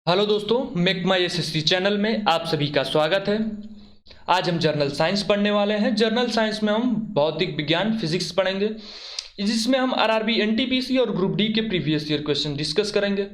Hello दोस्तों, make माई SSC channel में आप सभी का स्वागत है। आज हम जर्नल साइंस पढ़ने वाले हैं। जर्नल साइंस में हम भौतिक विज्ञान फिजिक्स पढ़ेंगे, जिसमें हम आरआरबी, एनटीपीसी और ग्रुप डी के प्रीवियस ईयर क्वेश्चन डिस्कस करेंगे।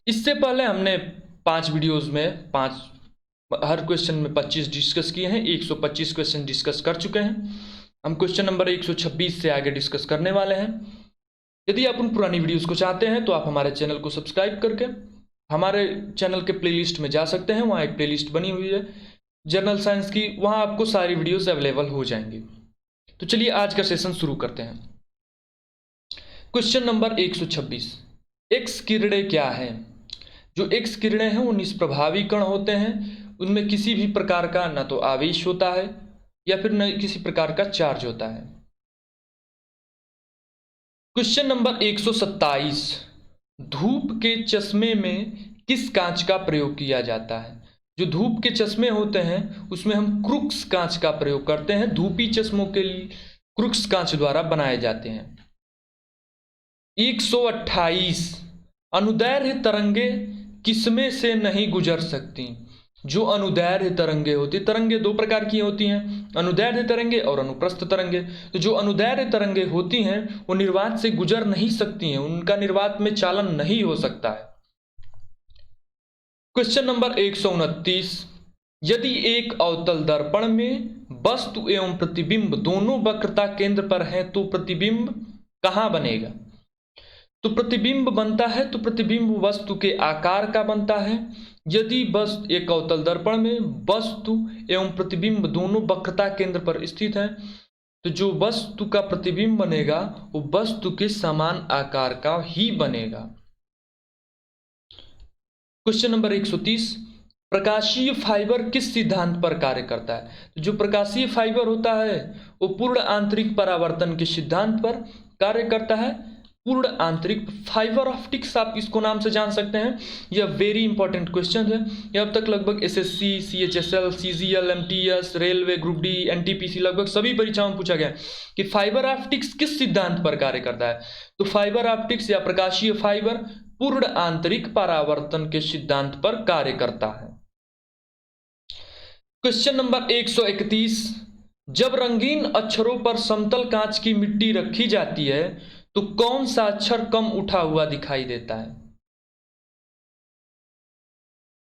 इससे पहले हमने 5 वीडियोस में हर क्वेश्चन में 25 डिस्कस किए हैं। 125 क्वेश्चन डिस्कस कर चुके हैं। हम क्वेश्चन नंबर 126 से आगे डिस्कस करने वाले हैं। यदि आप उन पुरानी वीडियोस को चाहते हैं तो आप हमारे चैनल को सब्सक्राइब करके हमारे चैनल के प्लेलिस्ट में जा सकते हैं। वहाँ एक प्लेलिस्ट बनी हुई है जर्नल साइंस की, वहाँ आपको सारी वीडियोस अवेलेबल हो जाएंगी। तो चलिए आज का सेशन शुरू करते हैं। क्वेश्चन नंबर 126, एक्स किरणें क्या है? जो एक्स किरणें हैं वो निष्प्रभावी कण होते हैं। उनमें किसी भी प्रकार का ना तो आवेश होता है या फिर न किसी प्रकार का चार्ज होता है। क्वेश्चन नंबर 127, धूप के चश्मे में किस कांच का प्रयोग किया जाता है? जो धूप के चश्मे होते हैं उसमें हम क्रुक्स कांच का प्रयोग करते हैं। धूपी चश्मों के लिए क्रुक्स कांच द्वारा बनाए जाते हैं। 128, अनुदैर्घ्य तरंगे किसमें से नहीं गुजर सकती? जो अनुदैर्घ्य तरंगे होती, तरंगे दो प्रकार की होती हैं, अनुदैर्घ्य तरंगे और अनुप्रस्थ तरंगे। तो जो अनुदैर्घ्य तरंगे होती हैं वो निर्वात से गुजर नहीं सकती हैं, उनका निर्वात में चालन नहीं हो सकता है। क्वेश्चन नंबर 129, यदि एक अवतल दर्पण में वस्तु एवं प्रतिबिंब दोनों वक्रता केंद्र पर हैं तो प्रतिबिंब कहां बनेगा? तो प्रतिबिंब बनता है तो प्रतिबिंब वस्तु के आकार का बनता है। यदि वस्तु एक अवतल दर्पण में वस्तु एवं प्रतिबिंब दोनों वक्रता केंद्र पर स्थित है तो जो वस्तु का प्रतिबिंब बनेगा वो वस्तु के समान आकार का ही बनेगा। क्वेश्चन नंबर 130, प्रकाशीय फाइबर किस सिद्धांत पर कार्य करता है? तो जो प्रकाशीय फाइबर होता है वो पूर्ण आंतरिक परावर्तन के सिद्धांत पर कार्य करता है। पूर्ण आंतरिक फाइबर ऑप्टिक्स आप इसको नाम से जान सकते हैं। यह वेरी इंपॉर्टेंट क्वेश्चन है। यह अब तक लगभग SSC, CHSL, CGL, MTS, railway, group D, NTPC लगभग सभी परीक्षाओं में पूछा गया कि फाइबर ऑप्टिक्स किस सिद्धांत पर कार्य करता है। तो फाइबर ऑप्टिक्स या प्रकाशीय फाइबर पूर्ण आंतरिक परावर्तन के सिद्धांत पर कार्य करता है। क्वेश्चन नंबर 131, जब रंगीन अक्षरों पर समतल कांच की मिट्टी रखी जाती है तो कौन सा अक्षर कम उठा हुआ दिखाई देता है?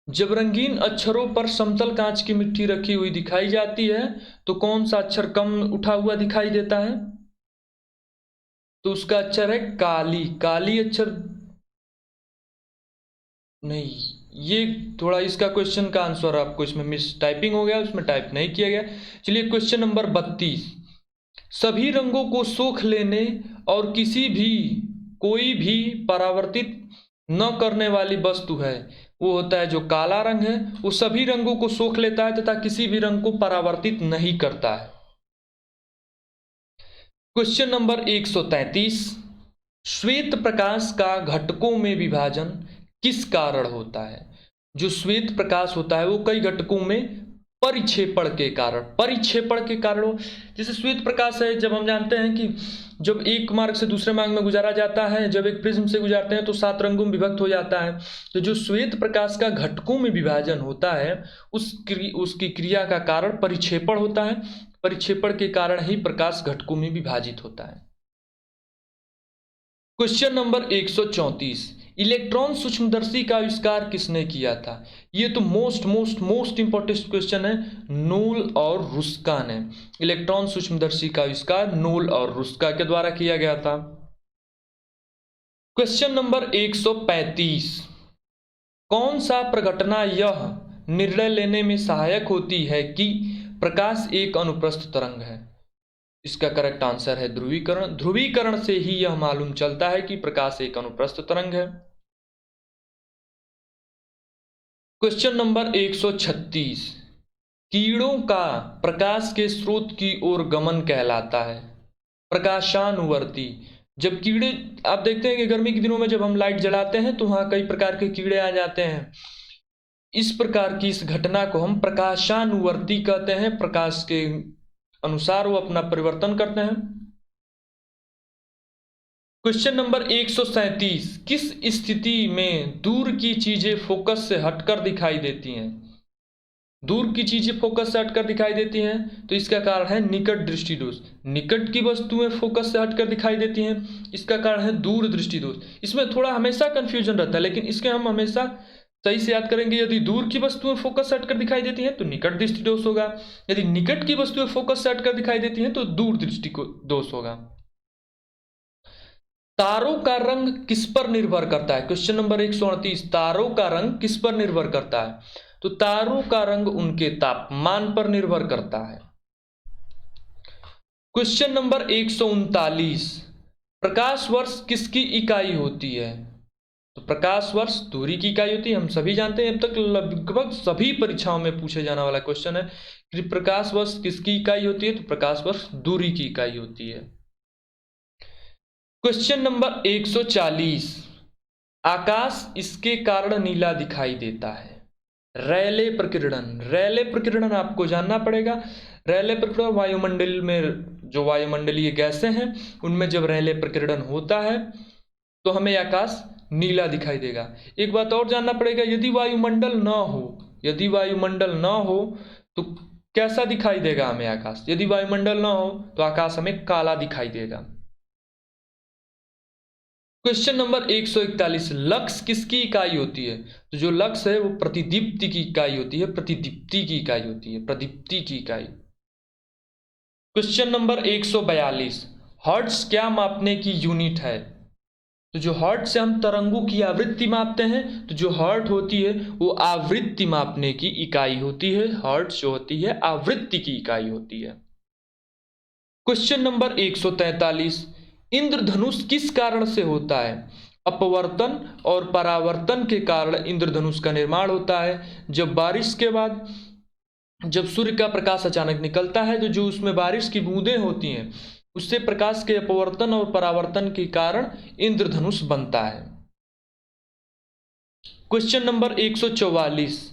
जब रंगीन अक्षरों पर समतल कांच की मिट्टी रखी हुई दिखाई जाती है तो कौन सा अक्षर कम उठा हुआ दिखाई देता है? तो उसका अक्षर है काली। काली अक्षर नहीं, ये थोड़ा इसका क्वेश्चन का आंसर आपको इसमें मिस टाइपिंग हो गया, उसमें टाइप नहीं किया गया। चलिए क्वेश्चन नंबर 32, सभी रंगों को सोख लेने और कोई भी परावर्तित न करने वाली वस्तु है वो होता है जो काला रंग है। वो सभी रंगों को सोख लेता है तथा किसी भी रंग को परावर्तित नहीं करता है। क्वेश्चन नंबर 133, श्वेत प्रकाश का घटकों में विभाजन किस कारण होता है? जो श्वेत प्रकाश होता है वो कई घटकों में परिक्षेपण के कारण हो। जैसे श्वेत प्रकाश है, जब हम जानते हैं कि जब एक मार्ग से दूसरे मार्ग में गुजारा जाता है, जब एक प्रिज्म से गुजारते हैं तो 7 रंगों में विभक्त हो जाता है। तो जो श्वेत प्रकाश का घटकों में विभाजन होता है उसकी क्रिया का कारण परिक्षेपण होता है। परिक्षेपण के कारण ही प्रकाश घटकों में विभाजित होता है। क्वेश्चन नंबर 134, इलेक्ट्रॉन सूक्ष्मदर्शी का आविष्कार किसने किया था? ये तो मोस्ट इंपॉर्टेंट क्वेश्चन है। नूल और रुस्का ने। इलेक्ट्रॉन सूक्ष्मदर्शी का आविष्कार नूल और रुस्का के द्वारा किया गया था। क्वेश्चन नंबर 135, कौन सा प्रघटना यह निर्णय लेने में सहायक होती है कि प्रकाश एक अनुप्रस्थ तरंग है? इसका करेक्ट आंसर है ध्रुवीकरण। ध्रुवीकरण से ही यह मालूम चलता है कि प्रकाश एक अनुप्रस्थ तरंग है। क्वेश्चन नंबर 136, कीड़ों का प्रकाश के स्रोत की ओर गमन कहलाता है प्रकाशानुवर्ती। जब कीड़े, आप देखते हैं कि गर्मी के दिनों में जब हम लाइट जलाते हैं तो वहां कई प्रकार के कीड़े आ जाते हैं। इस प्रकार की इस घटना को हम प्रकाशानुवर्ती कहते हैं। प्रकाश के अनुसार वो अपना परिवर्तन करते हैं। क्वेश्चन नंबर 137, किस स्थिति में दूर की चीजें फोकस से हटकर दिखाई देती हैं? दूर की चीजें फोकस से हटकर दिखाई देती हैं तो इसका कारण है निकट दृष्टि दोष। निकट की वस्तुएं फोकस से हटकर दिखाई देती हैं, इसका कारण है दूर दृष्टि दोष। इसमें थोड़ा हमेशा कंफ्यूजन रहता है, लेकिन इसके हम हमेशा सही से याद करेंगे। यदि दूर की वस्तुएं फोकस से हटकर दिखाई देती हैं तो निकट दृष्टि दोष होगा, यदि निकट की वस्तुएं फोकस से हटकर दिखाई देती हैं तो दूर दृष्टि दोष होगा। तारों का रंग किस पर निर्भर करता है? क्वेश्चन नंबर 138, तारों का रंग किस पर निर्भर करता है? तो तारों का रंग उनके तापमान पर निर्भर करता है। क्वेश्चन नंबर 139, प्रकाश वर्ष किसकी इकाई होती है? तो प्रकाश वर्ष दूरी की इकाई होती है, हम सभी जानते हैं। अब तक लगभग सभी परीक्षाओं में पूछे जाने वाला क्वेश्चन है कि प्रकाश वर्ष किसकी इकाई होती है? तो प्रकाश वर्ष दूरी की इकाई होती है। क्वेश्चन नंबर 140, आकाश इसके कारण नीला दिखाई देता है। रैले प्रकीर्णन, रैले प्रकीर्णन आपको जानना पड़ेगा। रैले प्रकीर्णन वायुमंडल में जो वायुमंडलीय गैसें हैं उनमें जब रैले प्रकीर्णन होता है तो हमें आकाश नीला दिखाई देगा। एक बात और जानना पड़ेगा, यदि वायुमंडल ना हो, यदि वायुमंडल ना हो तो कैसा दिखाई देगा हमें आकाश? यदि वायुमंडल ना हो तो आकाश हमें काला दिखाई देगा। क्वेश्चन नंबर 141, लक्स किसकी इकाई होती है? तो जो लक्स है वो प्रतिदीप्ति की इकाई होती है, प्रतिदीप्ति की इकाई होती है, प्रदीप्ति की इकाई। क्वेश्चन नंबर 142, हर्ट्ज क्या मापने की यूनिट है? तो जो हर्ट्ज से हम तरंगों की आवृत्ति मापते हैं, तो जो हर्ट होती है वो आवृत्ति मापने की इकाई होती है। हर्ट्ज जो होती है आवृत्ति की इकाई होती है। क्वेश्चन नंबर 143, इंद्रधनुष किस कारण से होता है? अपवर्तन और परावर्तन के कारण इंद्रधनुष का निर्माण होता है। जब बारिश के बाद जब सूर्य का प्रकाश अचानक निकलता है तो जो उसमें बारिश की बूंदें होती हैं उससे प्रकाश के अपवर्तन और परावर्तन के कारण इंद्रधनुष बनता है। क्वेश्चन नंबर 144,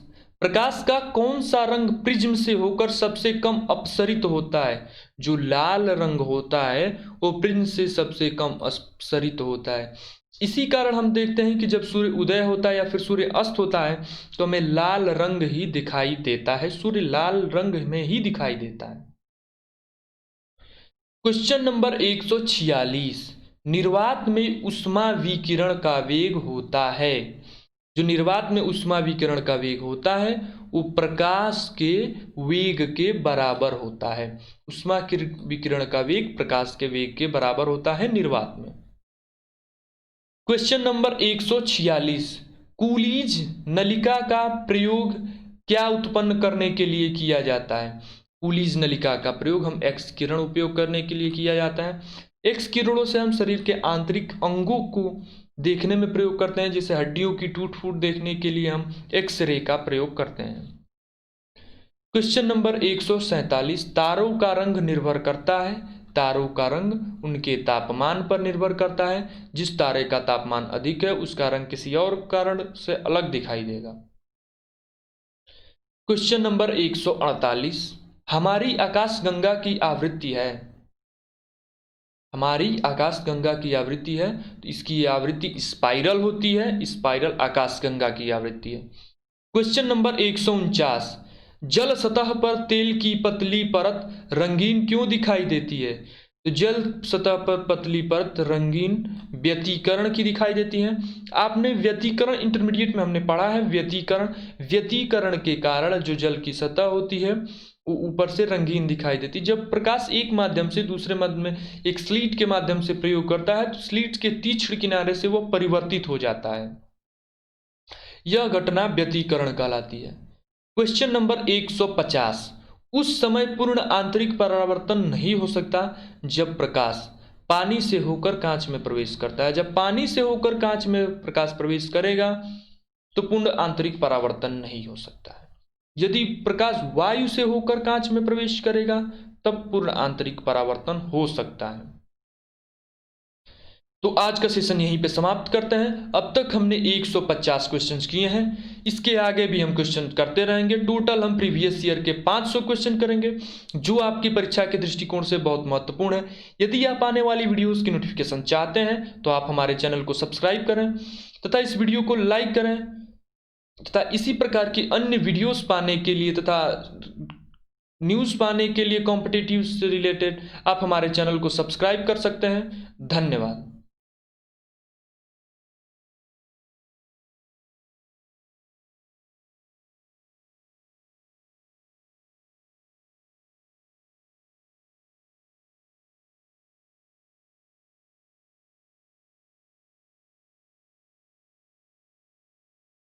प्रकाश का कौन सा रंग प्रिज्म से होकर सबसे कम अपसरित होता है? जो लाल रंग होता है वो प्रिज्म से सबसे कम अपसरित होता है। इसी कारण हम देखते हैं कि जब सूर्य उदय होता है या फिर सूर्य अस्त होता है तो हमें लाल रंग ही दिखाई देता है, सूर्य लाल रंग में ही दिखाई देता है। क्वेश्चन नंबर 146, निर्वात में ऊष्मा विकिरण का वेग होता है। जो निर्वात में ऊष्मा विकिरण का वेग होता है वो प्रकाश के वेग के बराबर होता है। ऊष्मा विकिरण का वेग प्रकाश के वेग के बराबर होता है निर्वात में। क्वेश्चन नंबर 146, कूलीज नलिका का प्रयोग क्या उत्पन्न करने के लिए किया जाता है? कूलीज नलिका का प्रयोग हम एक्स किरण उपयोग करने के लिए किया जाता है। एक्स किरणों से हम शरीर के आंतरिक अंगों को देखने में प्रयोग करते हैं, जैसे हड्डियों की टूट फूट देखने के लिए हम एक्सरे का प्रयोग करते हैं। क्वेश्चन नंबर 147, तारों का रंग निर्भर करता है। तारों का रंग उनके तापमान पर निर्भर करता है। जिस तारे का तापमान अधिक है उसका रंग किसी और कारण से अलग दिखाई देगा। क्वेश्चन नंबर 148, हमारी आकाशगंगा की आवृत्ति है। हमारी आकाशगंगा की आवृत्ति है तो इसकी आवृत्ति स्पाइरल होती है, स्पाइरल आकाशगंगा की आवृत्ति है। क्वेश्चन नंबर 149, जल सतह पर तेल की पतली परत रंगीन क्यों दिखाई देती है? तो जल सतह पर पतली परत रंगीन व्यतिकरण की दिखाई देती है। आपने व्यतिकरण इंटरमीडिएट में हमने पढ़ा है। व्यतिकरण के कारण जो जल की सतह होती है वो ऊपर से रंगीन दिखाई देती है। जब प्रकाश एक माध्यम से दूसरे माध्यम में एक स्लीट के माध्यम से प्रयोग करता है तो स्लीट के तीक्ष्ण किनारे से वो परिवर्तित हो जाता है। यह घटना व्यतिकरण कहलाती है। क्वेश्चन नंबर 150, उस समय पूर्ण आंतरिक परावर्तन नहीं हो सकता जब प्रकाश पानी से होकर कांच में प्रवेश करता है। जब पानी से होकर कांच में प्रकाश प्रवेश करेगा तो पूर्ण आंतरिक परावर्तन नहीं हो सकता है। यदि प्रकाश वायु से होकर कांच में प्रवेश करेगा तब पूर्ण आंतरिक परावर्तन हो सकता है। तो आज का सेशन यहीं पे समाप्त करते हैं। अब तक हमने 150 क्वेश्चंस किए हैं, इसके आगे भी हम क्वेश्चन करते रहेंगे। टोटल हम प्रीवियस ईयर के 500 क्वेश्चन करेंगे, जो आपकी परीक्षा के दृष्टिकोण से बहुत महत्वपूर्ण है। यदि आप आने वाली वीडियोस की नोटिफिकेशन चाहते हैं तो आप हमारे चैनल को सब्सक्राइब करें तथा इस वीडियो को लाइक करें, तथा इसी प्रकार की अन्य वीडियोस पाने के लिए तथा न्यूज़ पाने के लिए कॉम्पिटिटिव से रिलेटेड आप हमारे चैनल को सब्सक्राइब कर सकते हैं। धन्यवाद।